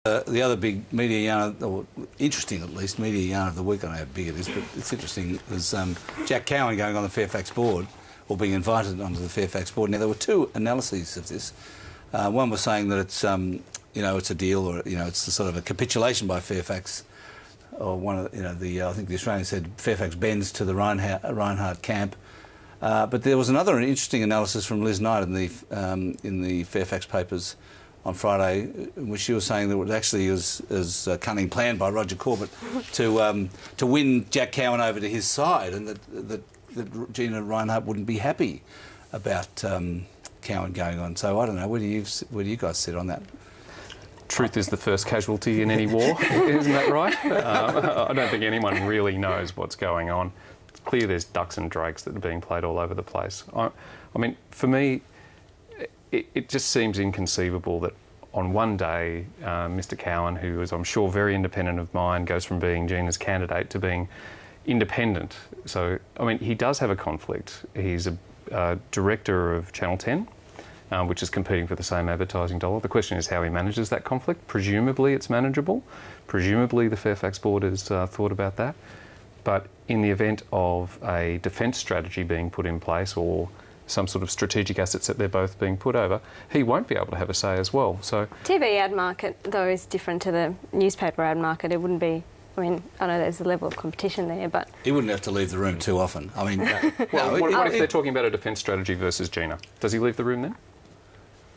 The other big media yarn, or interesting at least, media yarn of the week, I don't know how big it is, but it's interesting, was Jack Cowin going on the Fairfax board, or being invited onto the Fairfax board. Now, there were two analyses of this. One was saying that it's, it's a deal, or, it's a sort of a capitulation by Fairfax, or one of I think the Australian said Fairfax bends to the Rinehart camp. But there was another interesting analysis from Liz Knight in the Fairfax papers on Friday, in which she was saying that it actually was a cunning plan by Roger Corbett to win Jack Cowin over to his side, and that Gina Rinehart wouldn't be happy about Cowin going on. So I don't know. Where do you guys sit on that? Truth is the first casualty in any war, isn't that right? I don't think anyone really knows what's going on. It's clear there's ducks and drakes that are being played all over the place. I mean, for me, it just seems inconceivable that on one day, Mr. Cowin, who is, I'm sure, very independent of mind, goes from being Gina's candidate to being independent. So, I mean, he does have a conflict. He's a director of Channel 10, which is competing for the same advertising dollar. The question is how he manages that conflict. Presumably it's manageable. Presumably the Fairfax board has thought about that. But in the event of a defence strategy being put in place, or some sort of strategic assets that they're both being put over, he won't be able to have a say as well. So TV ad market, though, is different to the newspaper ad market. It wouldn't be... I mean, I know there's a level of competition there, but... He wouldn't have to leave the room too often. I mean... what if they're talking about a defence strategy versus Gina? Does he leave the room then?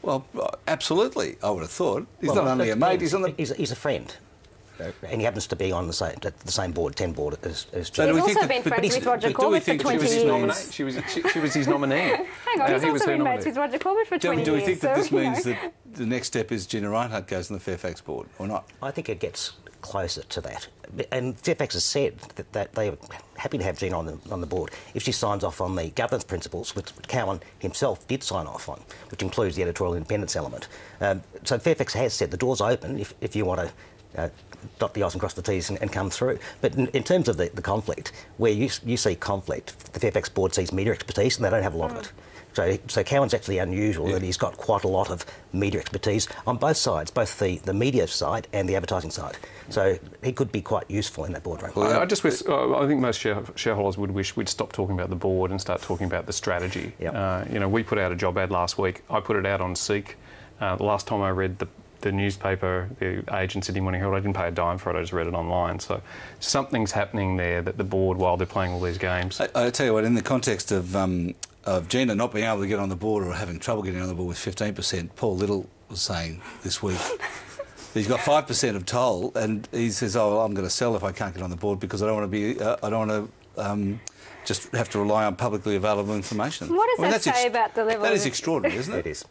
Well, absolutely, I would have thought. He's not only a mate, he's a friend. And he happens to be on the same board, 10 board, as Gina. He's also been friends with Roger Corbett for 20 years. She was his nominee. Hang on, he's also been mates with Roger Corbett for 20 years. Do we think that this means that the next step is Gina Rinehart goes on the Fairfax board, or not? I think it gets closer to that. And Fairfax has said that they are happy to have Gina on the board if she signs off on the governance principles, which Cowin himself did sign off on, which includes the editorial independence element. So Fairfax has said the door's open if you want to dot the i's and cross the t's and come through. But in terms of the conflict, where you see conflict, the Fairfax board sees media expertise, and they don't have a lot of it. So Cowin's actually unusual that he's got quite a lot of media expertise on both sides, both the media side and the advertising side. So he could be quite useful in that boardroom. Well, I think most shareholders would wish we'd stop talking about the board and start talking about the strategy. Yep. We put out a job ad last week. I put it out on Seek. The last time I read the newspaper, the Age and Sydney Morning Herald, I didn't pay a dime for it, I just read it online. So something's happening there that the board, while they're playing all these games... I tell you what, in the context of Gina not being able to get on the board, or having trouble getting on the board with 15%, Paul Little was saying this week he's got 5% of toll, and he says, "Oh, well, I'm going to sell if I can't get on the board because I don't want to be, I don't want to just have to rely on publicly available information." What does that say about the level? That is extraordinary, isn't it? It is.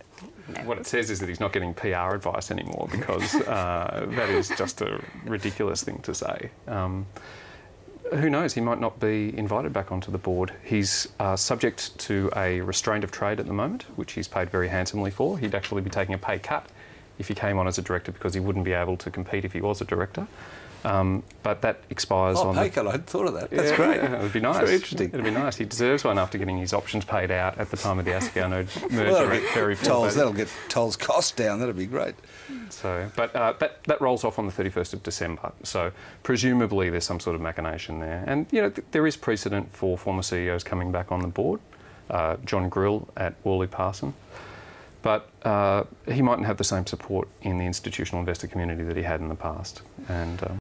What it says is that he's not getting PR advice anymore, because that is just a ridiculous thing to say. Who knows, he might not be invited back onto the board. He's subject to a restraint of trade at the moment, which he's paid very handsomely for. He'd actually be taking a pay cut if he came on as a director, because he wouldn't be able to compete if he was a director. But that expires on... pay cut, I hadn't thought of that. That's great. It would be nice. Very interesting. It would be nice. He deserves one after getting his options paid out at the time of the ASIO merger. That'll get tolls cost down. That'd be great. So, but that rolls off on the 31st of December. So presumably there's some sort of machination there. And, there is precedent for former CEOs coming back on the board. John Grill at Worley Parson. But he mightn't have the same support in the institutional investor community that he had in the past. And